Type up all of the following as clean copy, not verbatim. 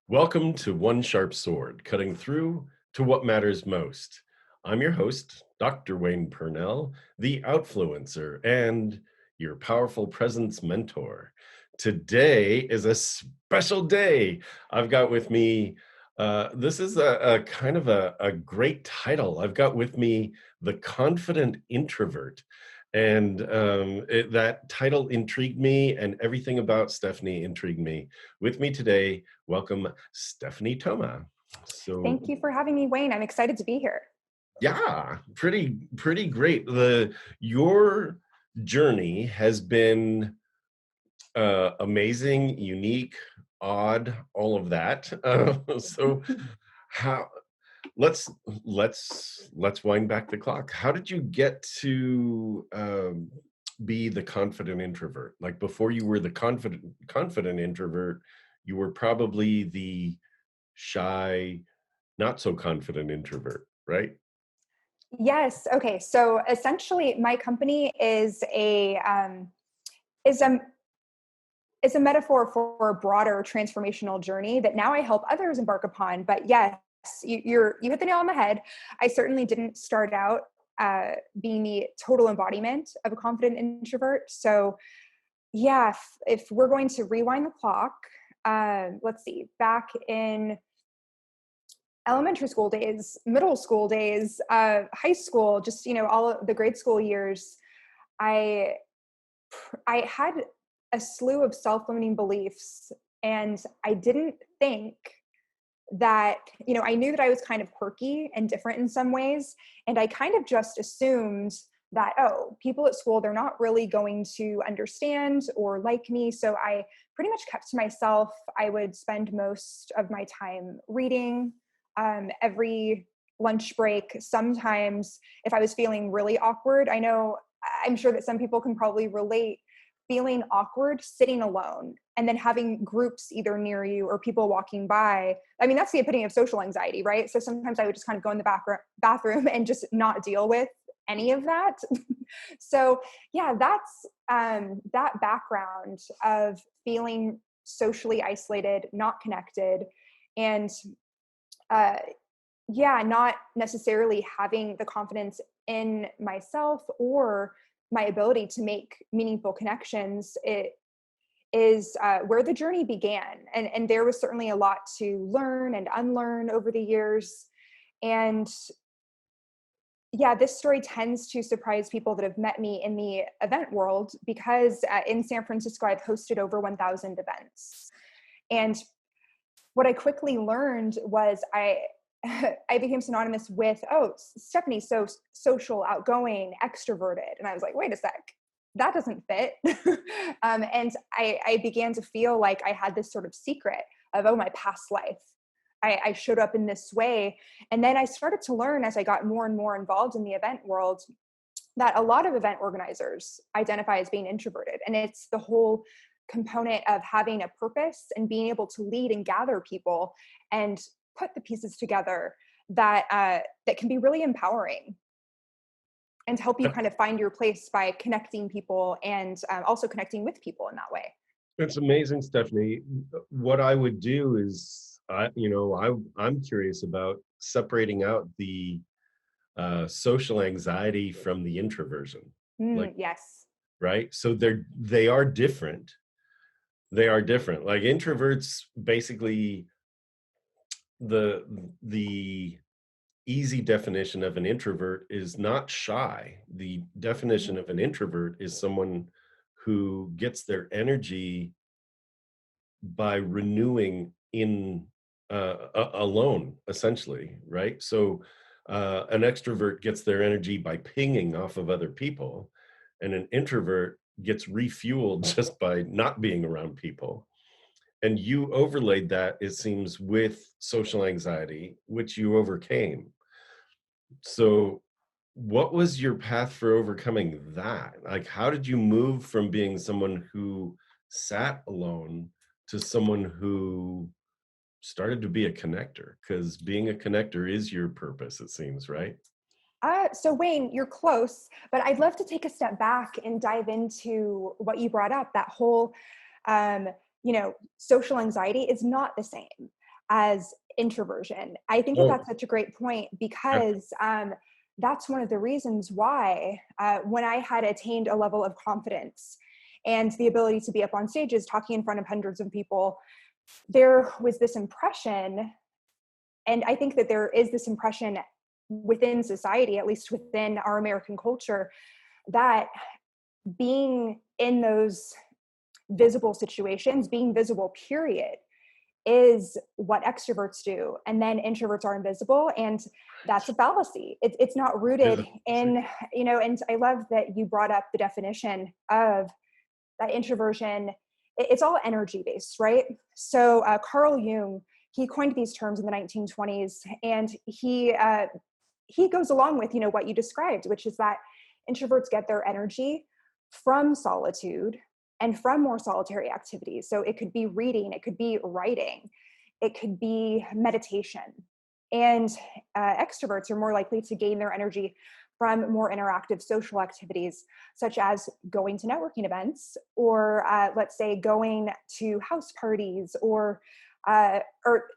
Welcome to One Sharp Sword, cutting through to what matters most. I'm your host, Dr. Wayne Pernell, the Outfluencer and your powerful presence mentor. Today is a special day. I've got with me, this is a kind of a great title. I've got with me the confident introvert. And that title intrigued me, and everything about Stephanie intrigued me. With me today, welcome Stephanie Thoma. So Thank you for having me, Wayne. I'm excited to be here. yeah, pretty great. The Your journey has been amazing, unique, odd, all of that. So how let's let's wind back the clock. How did you get to be the confident introvert? Like before you were the confident introvert, you were probably the shy, not so confident introvert, right? Yes. Okay. So essentially, my company is a is a metaphor for a broader transformational journey that now I help others embark upon. But yes, you hit the nail on the head. I certainly didn't start out being the total embodiment of a confident introvert. So yeah, if we're going to rewind the clock, let's see, back in elementary school days, middle school days, high school, just all of the grade school years, I I had a slew of self-limiting beliefs, and I didn't think that I knew that I was kind of quirky and different in some ways, and I kind of just assumed that, oh, people at school, they're not really going to understand or like me, so I pretty much kept to myself. I would spend most of my time reading, every lunch break. Sometimes if I was feeling really awkward, I'm sure that some people can probably relate, feeling awkward sitting alone and then having groups either near you or people walking by. I mean, that's the epitome of social anxiety, right? So sometimes I would just kind of go in the bathroom and just not deal with any of that. So yeah, that's that background of feeling socially isolated, not connected, and uh, yeah, not necessarily having the confidence in myself or my ability to make meaningful connections. It is where the journey began. And there was certainly a lot to learn and unlearn over the years. And yeah, this story tends to surprise people that have met me in the event world because in San Francisco, I've hosted over 1,000 events. And what I quickly learned was I became synonymous with, oh, Stephanie, so social, outgoing, extroverted. And I was like, wait a sec, that doesn't fit. And I began to feel like I had this sort of secret of, oh, my past life. I showed up in this way. And then I started to learn as I got more and more involved in the event world that a lot of event organizers identify as being introverted. And it's the whole component of having a purpose and being able to lead and gather people and put the pieces together that that can be really empowering and help you kind of find your place by connecting people and also connecting with people in that way. It's amazing, Stephanie. What I would do is, I'm curious about separating out the social anxiety from the introversion. Like, Yes. right? So they are different. They are different. Like introverts, basically, the the easy definition of an introvert is not shy. The definition of an introvert is someone who gets their energy by renewing in alone, essentially, right? So an extrovert gets their energy by pinging off of other people, and an introvert gets refueled just by not being around people. And you overlaid that, it seems, with social anxiety, which you overcame. So what was your path for overcoming that? Like, how did you move from being someone who sat alone to someone who started to be a connector? Because being a connector is your purpose, it seems, right? So Wayne, you're close, but I'd love to take a step back and dive into what you brought up. That whole, social anxiety is not the same. as introversion. I think that Oh, that's such a greint point definitely. because that's one of the reasons why when I had attained a level of confidence and the ability to be up on stages talking in front of hundreds of people, there was this impression, and I think that there is this impression within society, at least within our American culture, that being in those visible situations, being visible, period, is what extroverts do. And then introverts are invisible. And that's a fallacy. It's not It is rooted a policy. in, and I love that you brought up the definition of that introversion. It's all energy based, right? So Carl Jung, he coined these terms in the 1920s, and he goes along with what you described, which is that introverts get their energy from solitude and from more solitary activities. So it could be reading, it could be writing, it could be meditation. And extroverts are more likely to gain their energy from more interactive social activities, such as going to networking events, or let's say going to house parties, or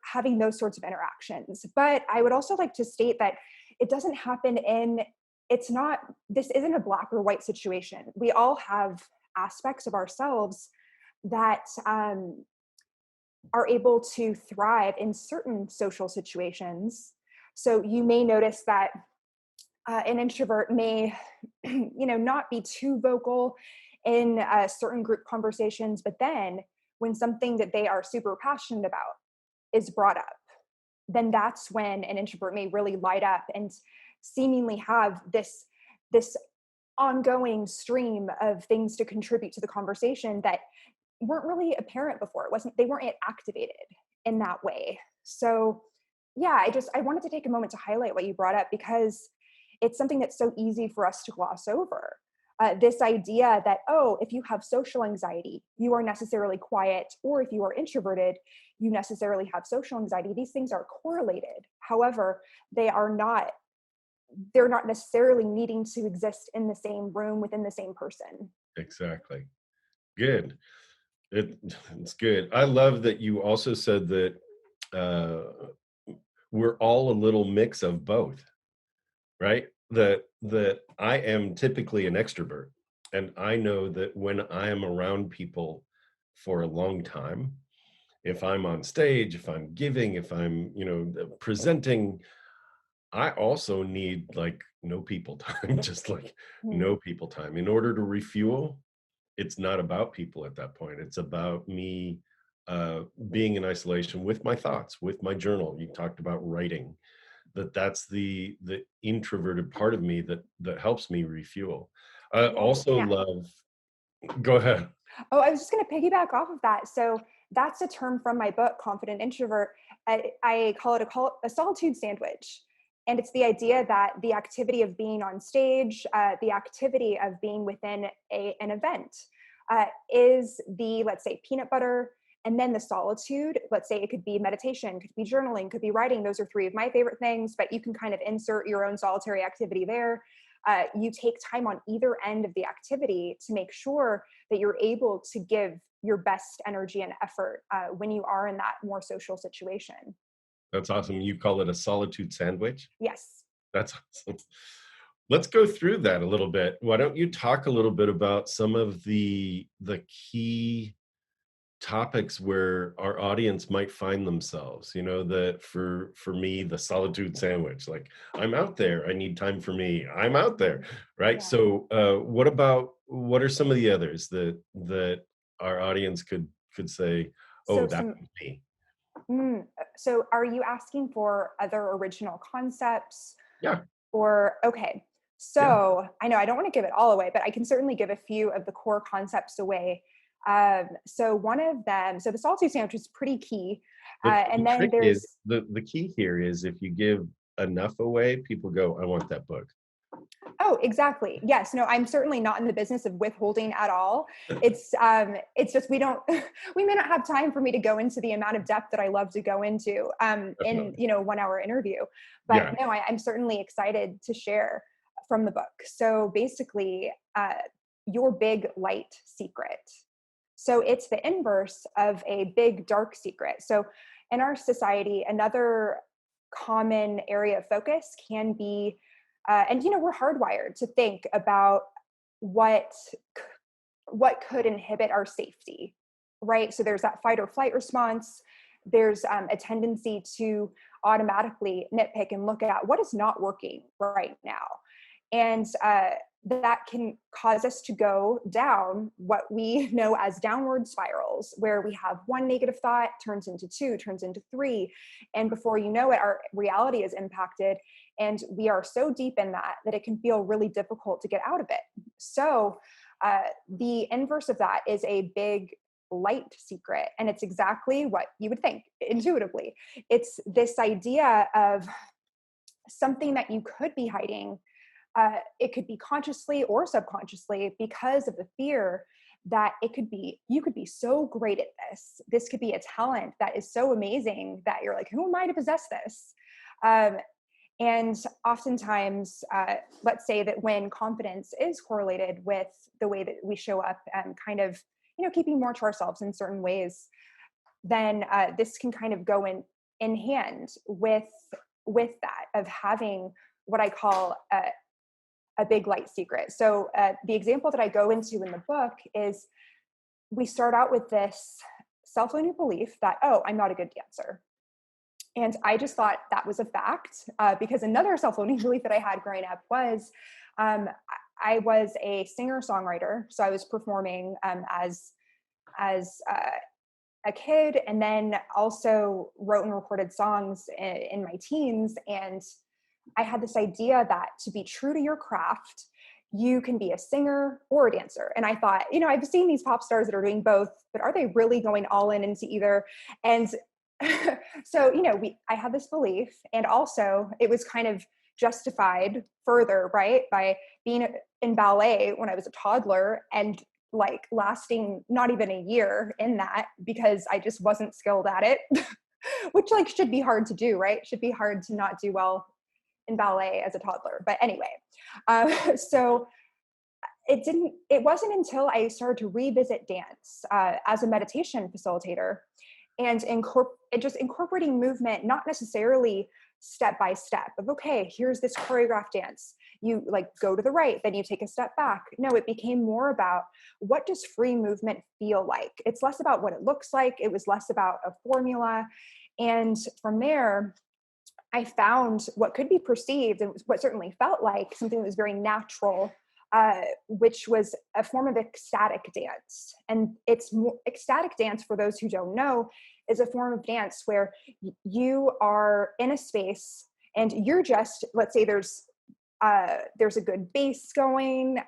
having those sorts of interactions. But I would also like to state that it doesn't happen in, it's not, this isn't a black or white situation. We all have aspects of ourselves that are able to thrive in certain social situations. So you may notice that an introvert may, not be too vocal in certain group conversations, but then when something that they are super passionate about is brought up, then that's when an introvert may really light up and seemingly have this ongoing stream of things to contribute to the conversation that weren't really apparent before. They weren't activated in that way. So yeah, I wanted to take a moment to highlight what you brought up because it's something that's so easy for us to gloss over. This idea that, oh, if you have social anxiety, you are necessarily quiet, or if you are introverted, you necessarily have social anxiety. These things are correlated. However, they're not necessarily needing to exist in the same room within the same person. Exactly. Good. It, it's good. I love that you also said that uh, we're all a little mix of both, right? That I am typically an extrovert, and I know that when I am around people for a long time, if I'm on stage, if I'm giving, if I'm, presenting, I also need like no people time, just like Hmm. no people time. In order to refuel, it's not about people at that point. It's about me uh, being in isolation with my thoughts, with my journal. You talked about writing. That's the introverted part of me that helps me refuel. I Yeah, also yeah. love. Go ahead. Oh, I was just going to piggyback off of that. So that's a term from my book, Confident Introvert. I call it a solitude sandwich. And it's the idea that the activity of being on stage, the activity of being within an event is the, let's say, peanut butter. And then the solitude, let's say it could be meditation, could be journaling, could be writing. Those are three of my favorite things, but you can kind of insert your own solitary activity there. You take time on either end of the activity to make sure that you're able to give your best energy and effort when you are in that more social situation. That's awesome. You call it a solitude sandwich? Yes. That's awesome. Let's go through that a little bit. Why don't you talk a little bit about some of the key topics where our audience might find themselves, that for me, the solitude sandwich, like I'm out there, I need time for me, I'm out there, right? Yeah. So what are some of the others that our audience could say, oh, So that some. was me? So are you asking for other original concepts Yeah. or okay? Yeah. So I know I don't want to give it all away, but I can certainly give a few of the core concepts away. So one of them, so the solitude sandwich is pretty key, The and then trick is, there's. the key here is if you give enough away, people go, I want that book. Oh, exactly. Yes. No, I'm certainly not in the business of withholding at all. It's just we don't we may not have time for me to go into the amount of depth that I love to go into in Definitely. 1 hour interview. But Yeah. no, I'm certainly excited to share from the book. So basically, your big light secret. So it's the inverse of a big dark secret. So in our society, another common area of focus can be, and we're hardwired to think about what what could inhibit our safety, right? So there's that fight or flight response. There's a tendency to automatically nitpick and look at what is not working right now. And that can cause us to go down what we know as downward spirals, where we have one negative thought turns into two, turns into three. And before you know it, our reality is impacted. And we are so deep in that it can feel really difficult to get out of it. So the inverse of that is a big light secret. And it's exactly what you would think intuitively. It's this idea of something that you could be hiding. It could be consciously or subconsciously, because of the fear that you could be so great at this. This could be a talent that is so amazing that you're like, who am I to possess this? And oftentimes, let's say that when confidence is correlated with the way that we show up and kind of, keeping more to ourselves in certain ways, then this can kind of go in hand with that of having what I call a big light secret. So the example that I go into in the book is, we start out with this self-limiting belief that, oh, I'm not a good dancer. And I just thought that was a fact, because another self-limiting belief that I had growing up was, I was a singer-songwriter. So I was performing as a kid, and then also wrote and recorded songs in my teens. And I had this idea that to be true to your craft, you can be a singer or a dancer. And I thought, I've seen these pop stars that are doing both, but are they really going all in into either? And so, I had this belief, and also it was kind of justified further, right, by being in ballet when I was a toddler and like lasting not even a year in that, because I just wasn't skilled at it, which like should be hard to do, right? Should be hard to not do well in ballet as a toddler. But anyway, so it wasn't until I started to revisit dance as a meditation facilitator, and just incorporating movement, not necessarily step by step of, okay, here's this choreographed dance. You like go to the right, then you take a step back. No, it became more about, what does free movement feel like? It's less about what it looks like. It was less about a formula. And from there, I found what could be perceived, and what certainly felt like something that was very natural, which was a form of ecstatic dance. And ecstatic dance, for those who don't know, is a form of dance where you are in a space and you're just, let's say there's a good bass going,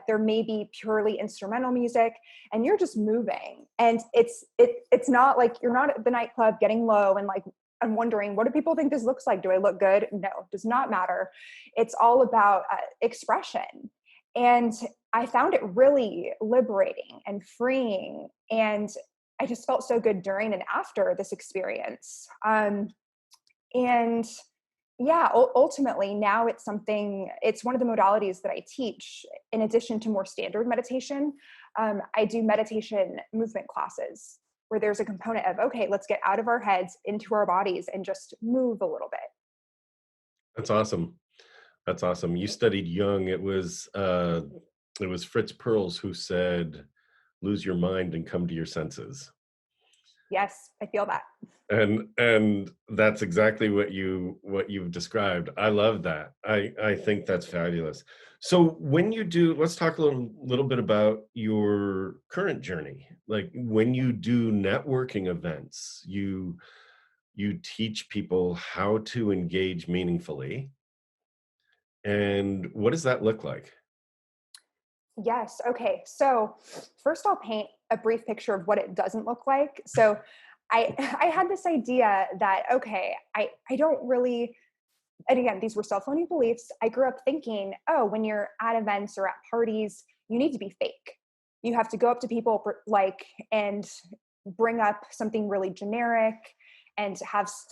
there may be purely instrumental music, and you're just moving. And it's not like you're not at the nightclub getting low and like, I'm wondering, what do people think this looks like? Do I look good? No, it does not matter. It's all about expression. And I found it really liberating and freeing. And I just felt so good during and after this experience. And yeah, ultimately now it's one of the modalities that I teach in addition to more standard meditation. I do meditation movement classes where there's a component of, okay, let's get out of our heads into our bodies and just move a little bit. That's awesome. That's awesome. You studied Jung. It was Fritz Perls who said, "Lose your mind and come to your senses." Yes, I feel that. And that's exactly what you've described. I love that. I think that's fabulous. So when you do, let's talk a little bit about your current journey. Like when you do networking events, you teach people how to engage meaningfully. And what does that look like? Yes. Okay. So first I'll paint a brief picture of what it doesn't look like. So I I had this idea that, okay, I don't really, and again, these were self-limiting beliefs. I grew up thinking, oh, when you're at events or at parties, you need to be fake. You have to go up to people and bring up something really generic and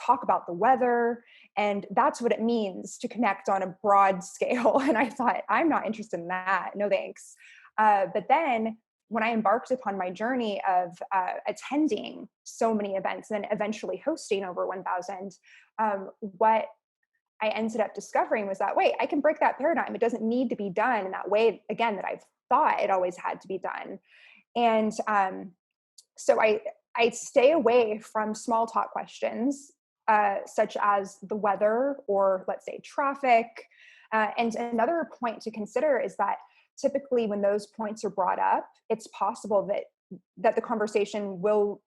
talk about the weather. And that's what it means to connect on a broad scale. And I thought, I'm not interested in that. No, thanks. But then, when I embarked upon my journey of attending so many events and then eventually hosting over 1,000, what I ended up discovering was that, wait, I can break that paradigm. It doesn't need to be done in that way, again, that I've thought it always had to be done. And so I stay away from small talk questions, such as the weather or, let's say, traffic. And another point to consider is that typically when those points are brought up, it's possible that the conversation will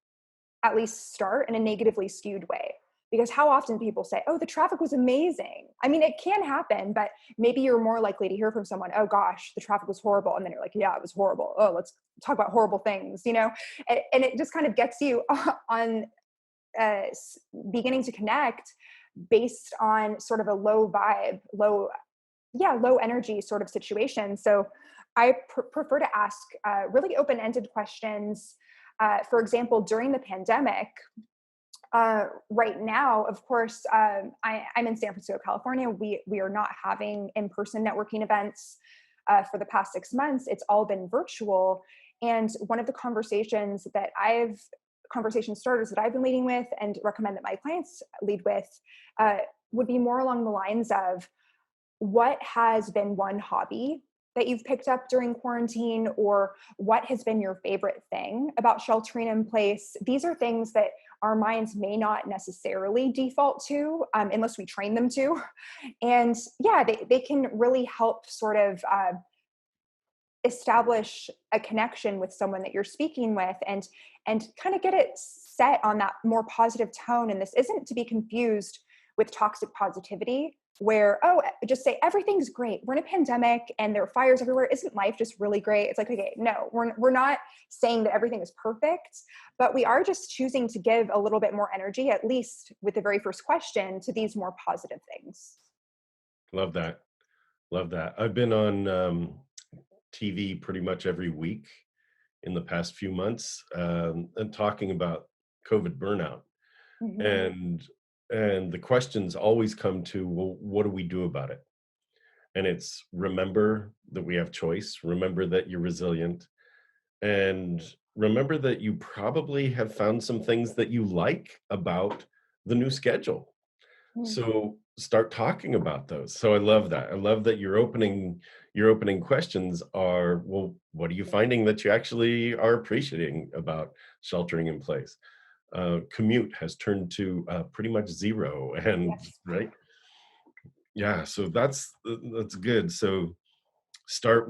at least start in a negatively skewed way. Because how often people say, oh, the traffic was amazing. I mean, it can happen, but maybe you're more likely to hear from someone, oh gosh, the traffic was horrible. And then you're like, yeah, it was horrible. Oh, let's talk about horrible things, and it just kind of gets you on uh, beginning to connect based on sort of a low vibe, low energy sort of situation. So I prefer to ask really open-ended questions. For example, during the pandemic, right now, of course, I'm in San Francisco, California. We are not having in-person networking events for the past 6 months. It's all been virtual. And one of the conversation starters that I've been leading with and recommend that my clients lead with would be more along the lines of, what has been one hobby that you've picked up during quarantine, or what has been your favorite thing about sheltering in place? These are things that our minds may not necessarily default to unless we train them to. And yeah, they can really help sort of establish a connection with someone that you're speaking with, and kind of get it set on that more positive tone. And this isn't to be confused with toxic positivity, where, oh, just say everything's great. We're in a pandemic and there are fires everywhere. Isn't life just really great? It's like, okay, no, we're not saying that everything is perfect, but we are just choosing to give a little bit more energy, at least with the very first question, to these more positive things. Love that. Love that. I've been on TV pretty much every week in the past few months, and talking about COVID burnout. Mm-hmm. And the questions always come to, well, what do we do about it? And it's, remember that we have choice, remember that you're resilient, and remember that you probably have found some things that you like about the new schedule. So start talking about those. So I love that. I love that your opening questions are, well, what are you finding that you actually are appreciating about sheltering in place? Commute has turned to pretty much zero, and Yes. right, yeah. So that's good. So starting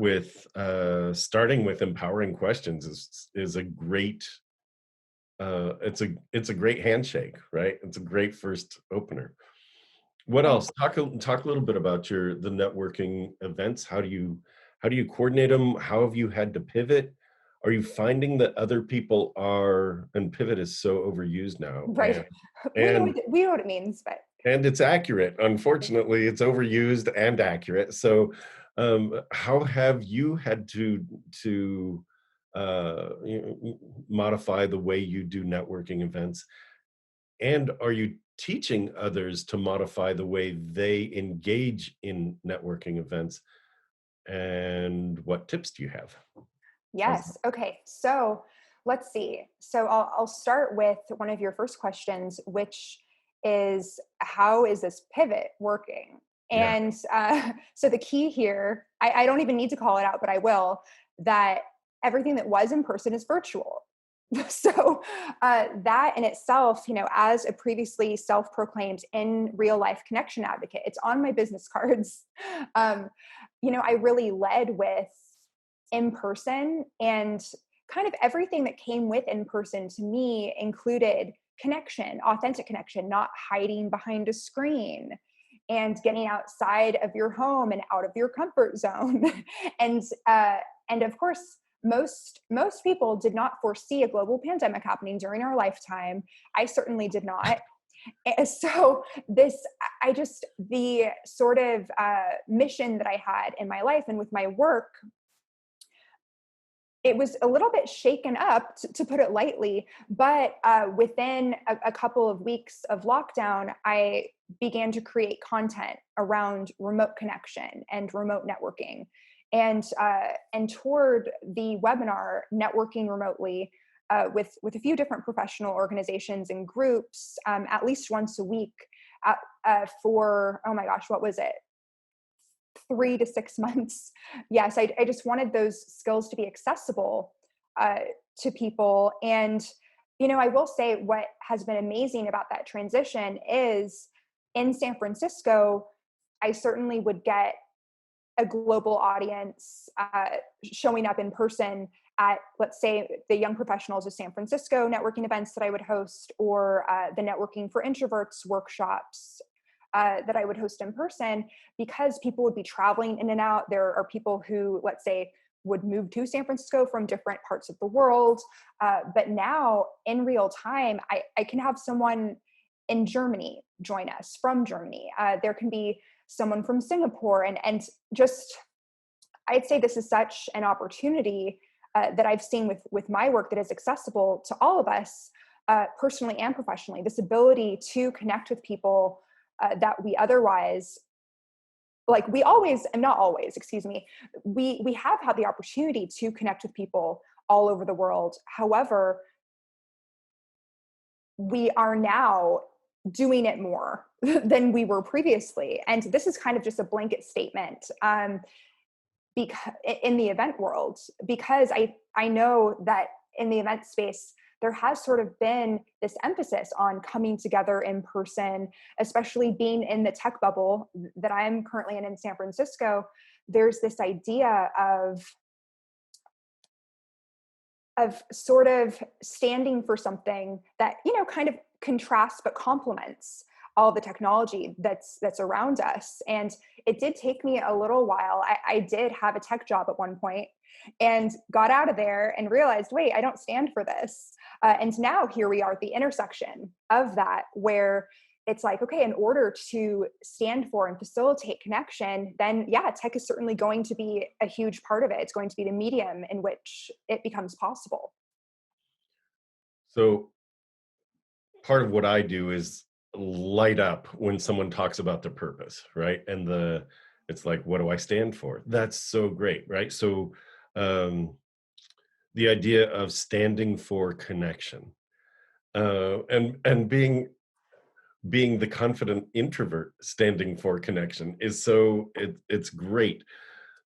with empowering questions is a great it's a great handshake, right? It's a great first opener. What Yeah. else? Talk a little bit about the networking events. How do you coordinate them? How have you had to pivot? Are you finding that other people are, and pivot is so overused now, Right. and We know what it means, but it's accurate. Unfortunately, it's overused and accurate. So, how have you had to modify the way you do networking events? And are you teaching others to modify the way they engage in networking events? And what tips do you have? How's that? yes. Okay. So let's see. So I'll start with one of your first questions, which is, how is this pivot working? Yeah. And so the key here, I don't even need to call it out, but I will, that everything that was in person is virtual. So that in itself, as a previously self-proclaimed in real life connection advocate, it's on my business cards. Um, I really led with in person, and kind of everything that came with in person to me included connection, authentic connection, not hiding behind a screen, and getting outside of your home and out of your comfort zone. and and of course, most people did not foresee a global pandemic happening during our lifetime. I certainly did not. And so the sort of mission that I had in my life and with my work, it was a little bit shaken up, to put it lightly. But within a couple of weeks of lockdown, I began to create content around remote connection and remote networking. and toured the webinar networking remotely with a few different professional organizations and groups at least once a week for, oh my gosh, what was it? 3 to 6 months. Yes, I just wanted those skills to be accessible to people. And, I will say what has been amazing about that transition is in San Francisco, I certainly would get a global audience showing up in person at, let's say, the Young Professionals of San Francisco networking events that I would host, or the Networking for Introverts workshops that I would host in person, because people would be traveling in and out. There are people who, let's say, would move to San Francisco from different parts of the world. But now in real time, I can have someone in Germany join us from Germany. There can be someone from Singapore, and just, I'd say this is such an opportunity that I've seen with my work that is accessible to all of us, personally and professionally. This ability to connect with people that we otherwise, like we always, and not always, excuse me, we have had the opportunity to connect with people all over the world. However, we are now doing it more than we were previously. And this is kind of just a blanket statement because in the event world, because I know that in the event space, there has sort of been this emphasis on coming together in person, especially being in the tech bubble that I'm currently in San Francisco. There's this idea of sort of standing for something that, kind of contrasts but complements all the technology that's around us. And it did take me a little while. I did have a tech job at one point and got out of there and realized, wait, I don't stand for this. And now here we are at the intersection of that, where it's like, okay, in order to stand for and facilitate connection, then yeah, tech is certainly going to be a huge part of it. It's going to be the medium in which it becomes possible. So part of what I do is light up when someone talks about the purpose, right? And it's like, what do I stand for? That's so great, right? So um, the idea of standing for connection, and being the confident introvert standing for connection is it's great.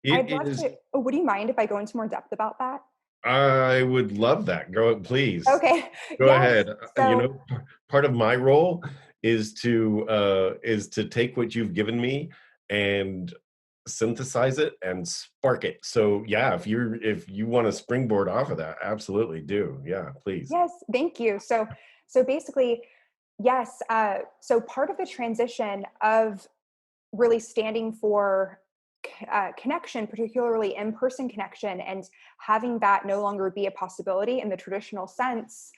It I'd love is. to, oh, would you mind if I go into more depth about that? I would love that. Go, please. Okay. Go Yes. ahead. So Part of my role is to take what you've given me and synthesize it and spark it. So yeah, if you want to springboard off of that, absolutely do. Yeah, please. yes, thank you. So basically, yes. So part of the transition of really standing for connection, particularly in-person connection, and having that no longer be a possibility in the traditional sense,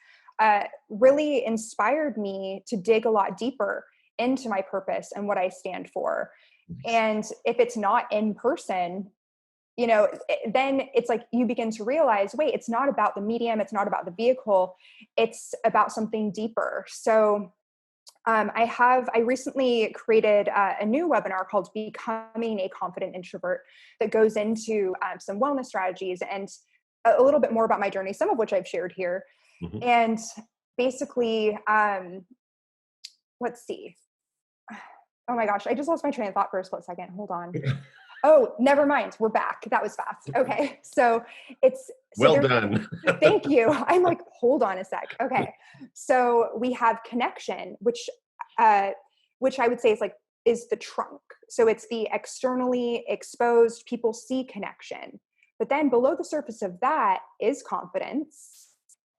really inspired me to dig a lot deeper into my purpose and what I stand for. And if it's not in person, then it's like you begin to realize, wait, it's not about the medium, it's not about the vehicle, it's about something deeper. So I recently created a new webinar called Becoming a Confident Introvert that goes into some wellness strategies and a little bit more about my journey, some of which I've shared here. Mhm. And basically, let's see. Oh my gosh, I just lost my train of thought for a split second. Hold on. Oh, never mind. We're back. That was fast. Okay. So Well there's, done. thank you. I'm like, hold on a sec. Okay. So we have connection, which I would say is the trunk. So it's the externally exposed, people see connection. But then below the surface of that is confidence.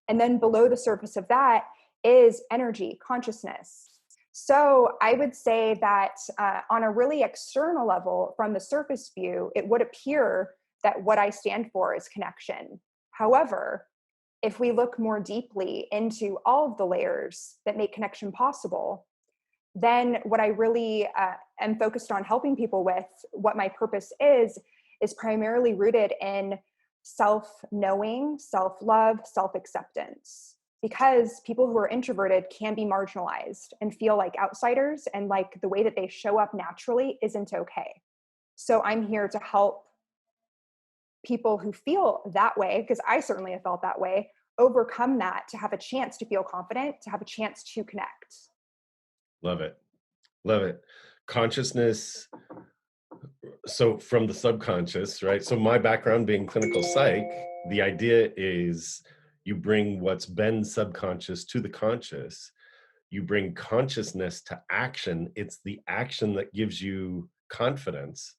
And then below the surface of that is energy, consciousness. So I would say that on a really external level, from the surface view, it would appear that what I stand for is connection. However, if we look more deeply into all of the layers that make connection possible, then what I really am focused on helping people with, what my purpose is primarily rooted in self-knowing, self-love, self-acceptance. Because people who are introverted can be marginalized and feel like outsiders, and like the way that they show up naturally isn't okay. So I'm here to help people who feel that way, because I certainly have felt that way, overcome that to have a chance to feel confident, to have a chance to connect. Love it. Love it. Consciousness. So from the subconscious, right? So my background being clinical psych, the idea is you bring what's been subconscious to the conscious. You bring consciousness to action. It's the action that gives you confidence,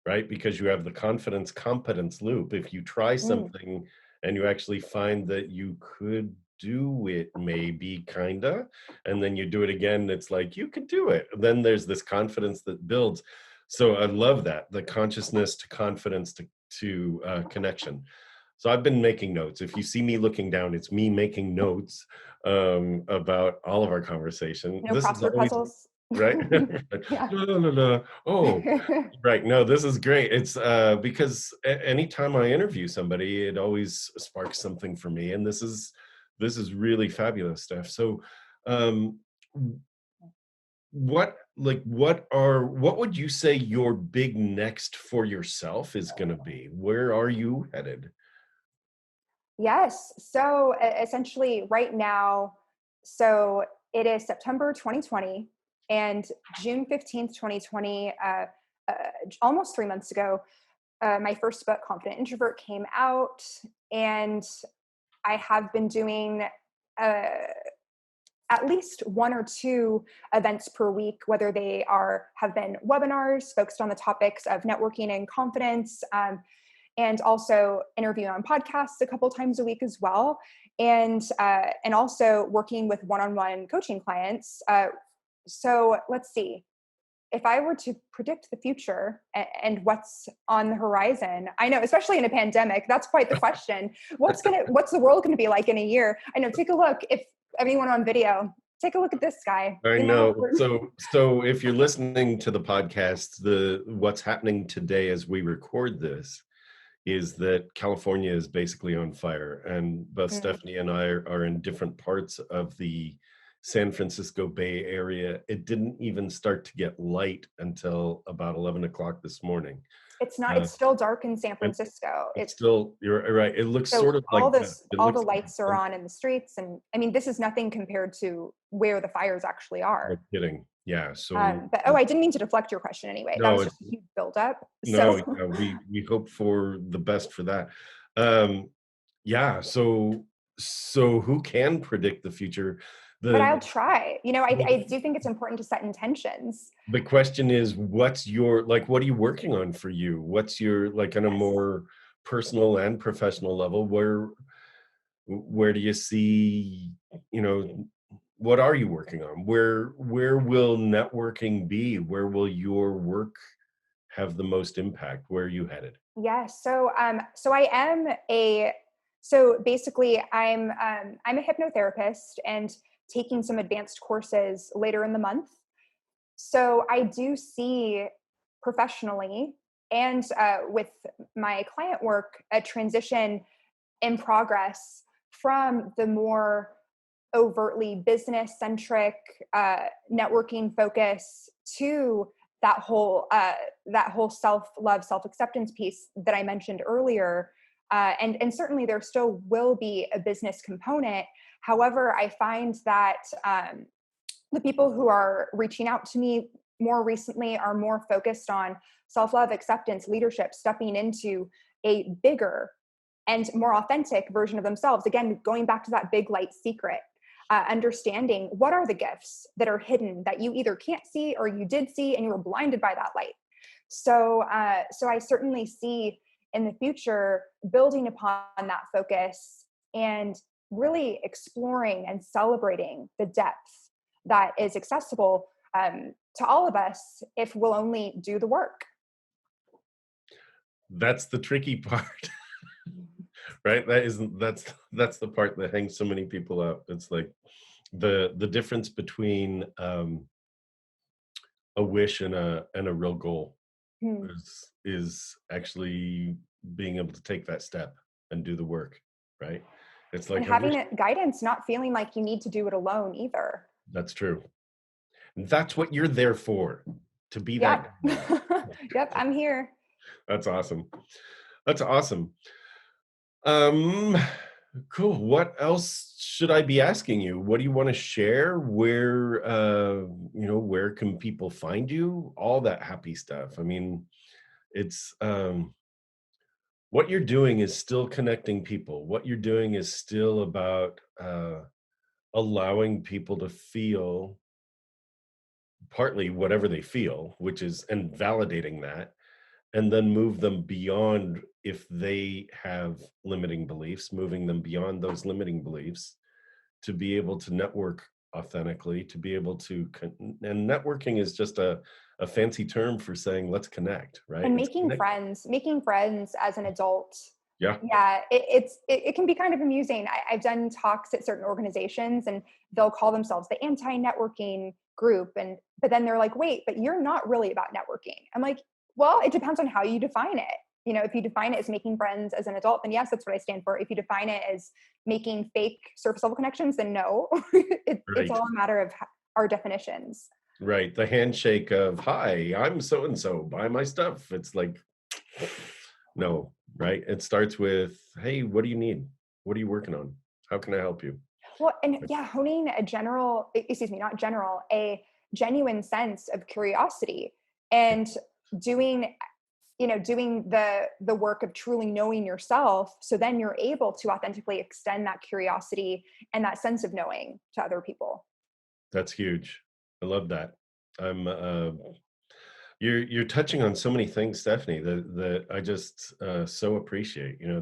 right? Because you have the confidence competence loop. If you try Mm, something and you actually find that you could do it, maybe, kinda, and then you do it again, it's like you could do it. Then there's this confidence that builds. So I love that, the consciousness to confidence to connection. So I've been making notes. If you see me looking down, it's me making notes about all of our conversation. no This is crossword always puzzles. right. Yeah. La, la, la, la. Oh, right. No, this is great. It's because anytime I interview somebody, it always sparks something for me, and this is really fabulous stuff. So, um, what would you say your big next for yourself is going to be? Where are you headed? Yes. So essentially, right now, so it is September 2020 and June 15th, 2020, uh, almost 3 months ago, my first book, Confident Introvert, came out. And I have been doing uh, at least one or two events per week, whether they have been webinars focused on the topics of networking and confidence, and also interviewing on podcasts a couple times a week as well, and also working with one-on-one coaching clients. So let's see. If I were to predict the future and what's on the horizon, I know, especially in a pandemic, that's quite the question. What's the world gonna be like in a year? I know. Take a look. If anyone on video, take a look at this guy. I You know, know. So if you're listening to the podcast, the what's happening today as we record this is that California is basically on fire, and both Mm. Stephanie and I are in different parts of the San Francisco Bay Area. It didn't even start to get light until about 11 o'clock this morning. It's not. Uh, It's still dark in San and Francisco. it's still, you're right. It looks sort So of like that. It all the looks like lights are on in the streets, and I mean, this is nothing compared to where the fires actually no are. kidding. Yeah. So But oh, I didn't mean to deflect your question anyway. That no, was it's just a huge buildup. no, So, yeah, we hope for the best for that. Um, yeah, so who can predict the future? but The I'll try. You know, I the do think it's important to set intentions. the question is, what's your like, what are you working on for you? What's your like on a Yes. more personal and professional level, where do you see, you know, what are you working on? Where will networking be? Where will your work have the most impact? Where are you headed? Yes. So I am a so basically I'm a hypnotherapist and taking some advanced courses later in the month. So I do see professionally and with my client work a transition in progress from the more overtly business centric networking focus to that whole self love, self acceptance piece that I mentioned earlier. And certainly there still will be a business component. However, I find that the people who are reaching out to me more recently are more focused on self love, acceptance, leadership, stepping into a bigger and more authentic version of themselves. Again, going back to that big light secret, understanding what are the gifts that are hidden that you either can't see or you did see and you were blinded by that light. So I certainly see in the future building upon that focus and really exploring and celebrating the depth that is accessible to all of us if we'll only do the work. That's the tricky part. Right? That's the part that hangs so many people out. It's like the difference between a wish and a real goal Hmm. is actually being able to take that step and do the work, right? It's And like I wish. having guidance, not feeling like you need to do it alone either. That's true. And that's what you're there for, to be Yep. that guide. Yep, I'm here. That's awesome. That's awesome. Um, cool. What else should I be asking you? What do you want to share? Where, where can people find you? All that happy stuff. I mean, it's, what you're doing is still connecting people. What you're doing is still about, allowing people to feel partly whatever they feel, which is, and validating that, and then move them beyond, if they have limiting beliefs, moving them beyond those limiting beliefs to be able to network authentically, to be able to and networking is just a fancy term for saying let's connect, right? And It's connect. making friends as an adult. Yeah. Yeah, it can be kind of amusing. I've done talks at certain organizations, and they'll call themselves the anti-networking group, and but then they're like, wait, but you're not really about networking. I'm like, well, it depends on how you define it. You know, if you define it as making friends as an adult, then yes, that's what I stand for. If you define it as making fake surface level connections, then no. It's Right. all a matter of our definitions. Right. The handshake of, hi, I'm so and so, buy my stuff. It's like, no, right? It starts with, hey, what do you need? What are you working on? How can I help you? Well, and yeah, honing a general, excuse me, not general, a genuine sense of curiosity, Yeah, and doing, doing the work of truly knowing yourself, so then you're able to authentically extend that curiosity and that sense of knowing to other people. that's huge. I love that. I'm you're touching on so many things, Stephanie, that I just so appreciate. You know,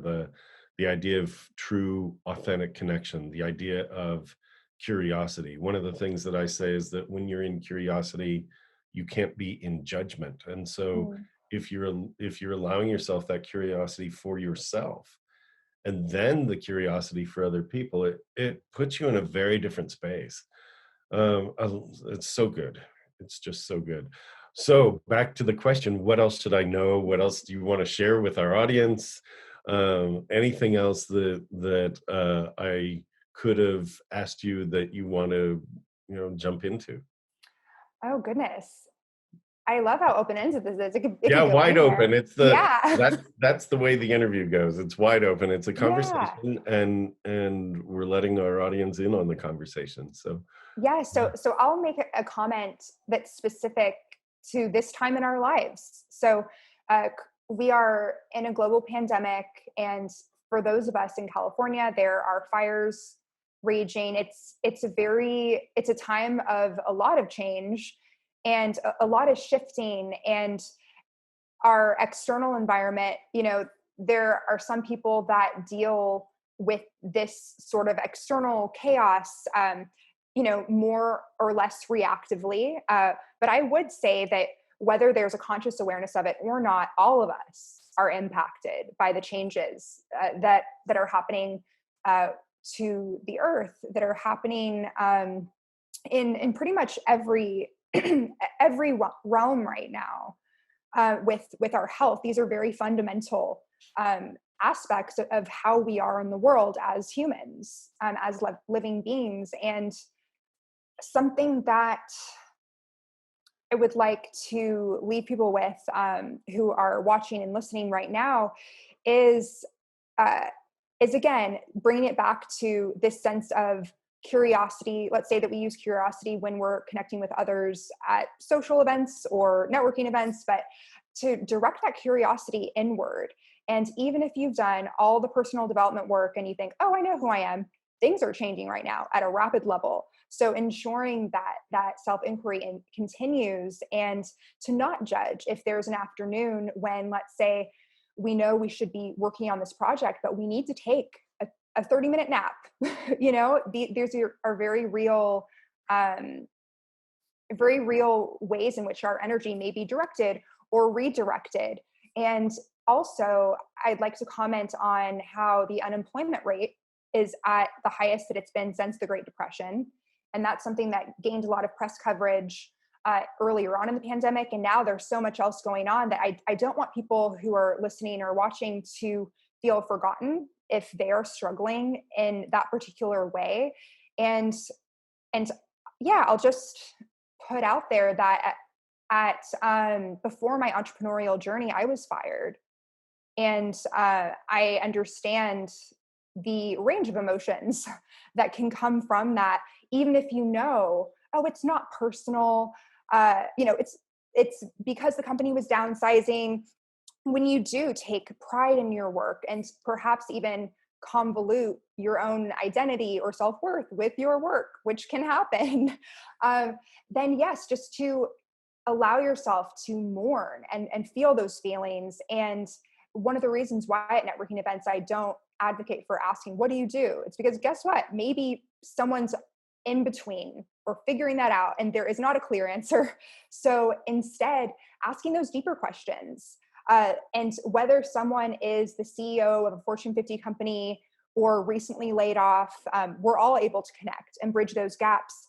the idea of true authentic connection, the idea of curiosity. One of the things that I say is that when you're in curiosity, you can't be in judgment. And so Mm. if you're allowing yourself that curiosity for yourself, and then the curiosity for other people, it puts you in a very different space. It's so good. It's just so good. So back to the question, what else should I know? What else do you want to share with our audience? Anything else that I could have asked you that you want to, jump into? Oh goodness, I love how open ended this is. It could Yeah, go wide open. anywhere. It's the Yeah, that's the way the interview goes. It's wide open. It's a yeah. conversation, and we're letting our audience in on the conversation. So Yeah, so I'll make a comment that's specific to this time in our lives. So we are in a global pandemic, and for those of us in California, there are fires raging. It's a time of a lot of change and a lot of shifting, and our external environment, there are some people that deal with this sort of external chaos, more or less reactively. But I would say that whether there's a conscious awareness of it or not, all of us are impacted by the changes that are happening to the earth, that are happening in pretty much every every realm right now, with our health. These are very fundamental aspects of how we are in the world as humans, as living beings. And something that I would like to leave people with, who are watching and listening right now, is uh, is again bringing it back to this sense of curiosity. Let's say that we use curiosity when we're connecting with others at social events or networking events, but to direct that curiosity inward. And even if you've done all the personal development work and you think, oh, I know who I am, things are changing right now at a rapid level. So ensuring that self inquiry continues, and to not judge if there's an afternoon when, let's say, we know we should be working on this project, but we need to take a 30-minute nap. These are very real ways in which our energy may be directed or redirected. And also, I'd like to comment on how the unemployment rate is at the highest that it's been since the Great Depression. And that's something that gained a lot of press coverage earlier on in the pandemic. And now there's so much else going on that I don't want people who are listening or watching to feel forgotten if they are struggling in that particular way. And yeah, I'll just put out there that at before my entrepreneurial journey, I was fired. And I understand the range of emotions that can come from that, even if you know, oh, it's not personal. It's because the company was downsizing. When you do take pride in your work and perhaps even convolute your own identity or self-worth with your work, which can happen, um, then yes, just to allow yourself to mourn and feel those feelings. And one of the reasons why at networking events I don't advocate for asking, what do you do? It's because guess what? Maybe someone's in between or figuring that out and there is not a clear answer. So instead, asking those deeper questions. And whether someone is the CEO of a Fortune 50 company or recently laid off, we're all able to connect and bridge those gaps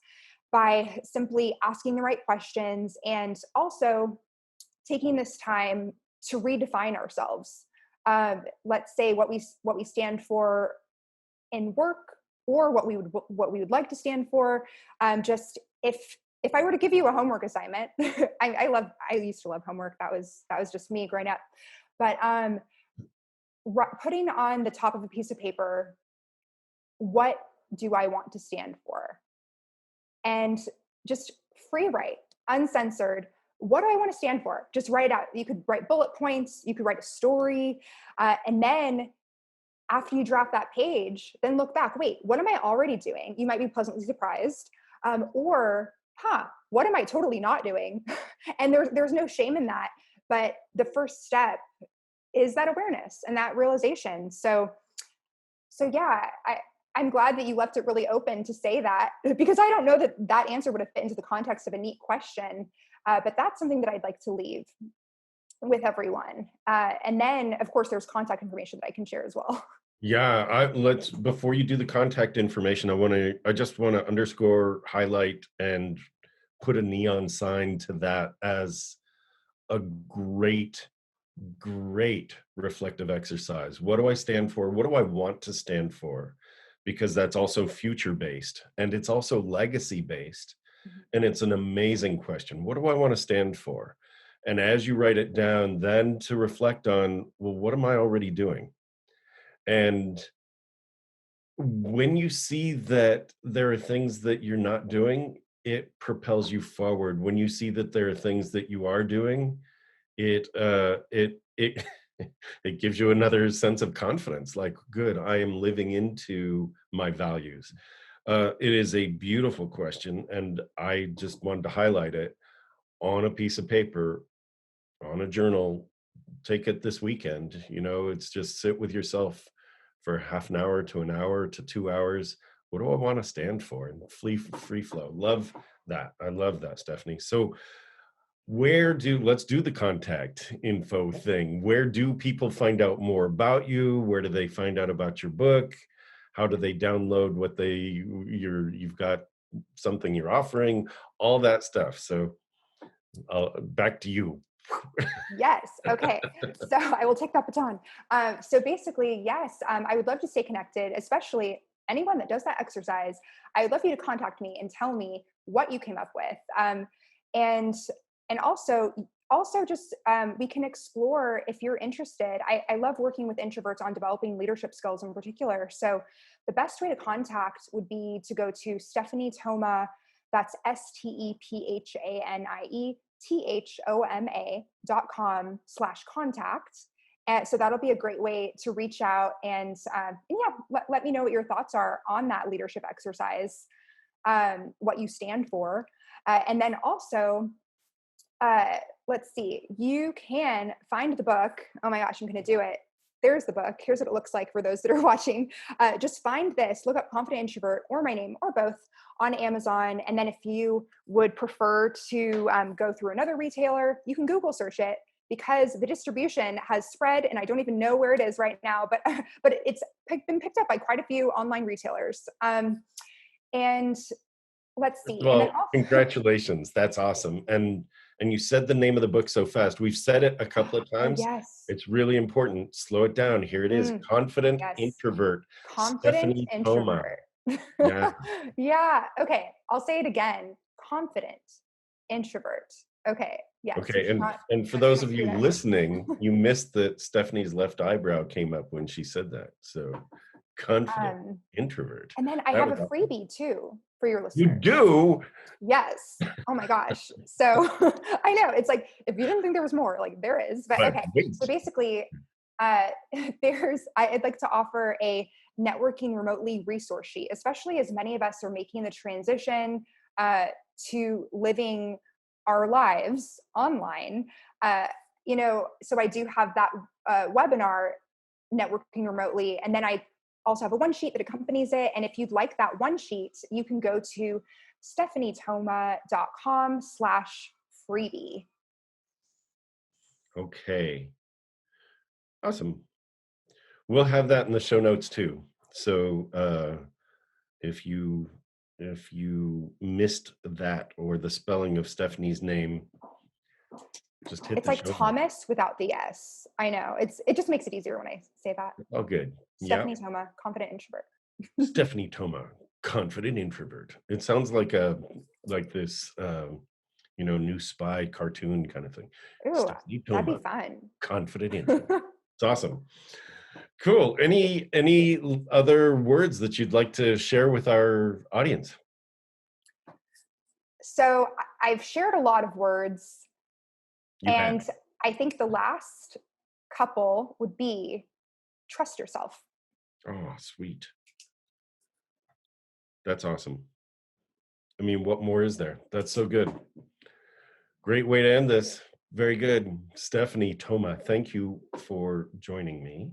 by simply asking the right questions and also taking this time to redefine ourselves. Let's say what we stand for in work, or what we would like to stand for. Just if I were to give you a homework assignment, I used to love homework. That was just me growing up. But putting on the top of a piece of paper, what do I want to stand for? And just free write, uncensored. What do I want to stand for? Just write out. You could write bullet points. You could write a story. And then after you draft that page, then look back. Wait, what am I already doing? You might be pleasantly surprised. What am I totally not doing? And there's no shame in that. But the first step is that awareness and that realization. So yeah, I'm glad that you left it really open to say that, because I don't know that that answer would have fit into the context of a neat question. But that's something that I'd like to leave with everyone. And then, of course, there's contact information that I can share as well. Yeah, let's before you do the contact information, I just want to underscore, highlight, and put a neon sign to that as a great reflective exercise. What do I stand for? What do I want to stand for? Because that's also future based and it's also legacy based. And it's an amazing question. What do I want to stand for? And as you write it down, then to reflect on, well, what am I already doing? And when you see that there are things that you're not doing, it propels you forward. When you see that there are things that you are doing, it it gives you another sense of confidence, like, good, I am living into my values. It is a beautiful question, and I just wanted to highlight it on a piece of paper, on a journal. Take it this weekend. It's just sit with yourself for half an hour to an hour to 2 hours. What do I want to stand for? And free flow. Love that. I love that, Stephanie. So let's do the contact info thing. Where do people find out more about you? Where do they find out about your book? How do they download you've got something you're offering, all that stuff. So back to you. Yes. Okay. So I will take that baton. So basically, yes, I would love to stay connected, especially anyone that does that exercise. I would love you to contact me and tell me what you came up with. And and also just we can explore if you're interested. I love working with introverts on developing leadership skills in particular. So the best way to contact would be to go to Stephanie Thoma. That's StephanieThoma.com/contact. And so that'll be a great way to reach out and yeah, let me know what your thoughts are on that leadership exercise, what you stand for. And then also, let's see, you can find the book. Oh my gosh, I'm going to do it. There's the book. Here's what it looks like for those that are watching. Just find this, look up Confident Introvert or my name or both on Amazon. And then if you would prefer to go through another retailer, you can Google search it, because the distribution has spread and I don't even know where it is right now, but it's been picked up by quite a few online retailers. And let's First see. of And then all, also, congratulations. That's awesome. And you said the name of the book so fast. We've said it a couple of oh times. yes. It's really important. Slow it down. Here it is. Confident Yes. Introvert, Confident Stephanie Thoma. introvert. Yeah. Yeah. Okay. I'll say it again. Confident introvert. Okay. Yes, you Okay, cannot and for those of do you that. listening, you missed that Stephanie's left eyebrow came up when she said that. So confident Um, introvert. and then I That have was a awesome. freebie too for your You listeners. do? Yes. Oh my gosh. So I know it's like if you didn't think there was more, like there is. But But okay. So wait. basically, uh, I'd like to offer a networking remotely resource sheet, especially as many of us are making the transition uh, to living our lives online. Uh, so I do have that webinar networking remotely, and then I also have a one sheet that accompanies it. And if you'd like that one sheet, you can go to stephaniethoma.com/freebie. Okay. Awesome. We'll have that in the show notes too. So if you missed that or the spelling of Stephanie's name, just hit It's the like show notes. Thomas without the S. I know. It just makes it easier when I say that. Oh, good. Yeah. Stephanie Thoma, confident introvert. Stephanie Thoma, confident introvert. It sounds like this new spy cartoon kind of thing. Ooh, Stephanie that'd be Thoma, fun. confident introvert. It's awesome. Cool. Any other words that you'd like to share with our audience? So I've shared a lot of words, You have. and I think the last couple would be trust yourself. Oh, sweet. That's awesome. I mean, what more is there? That's so good. Great way to end this. Very good. Stephanie Thoma, thank you for joining me.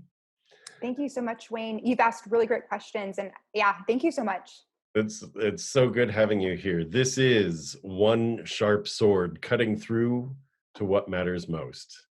Thank you so much, Wayne. You've asked really great questions. And yeah, thank you so much. It's so good having you here. This is One Sharp Sword, cutting through to what matters most.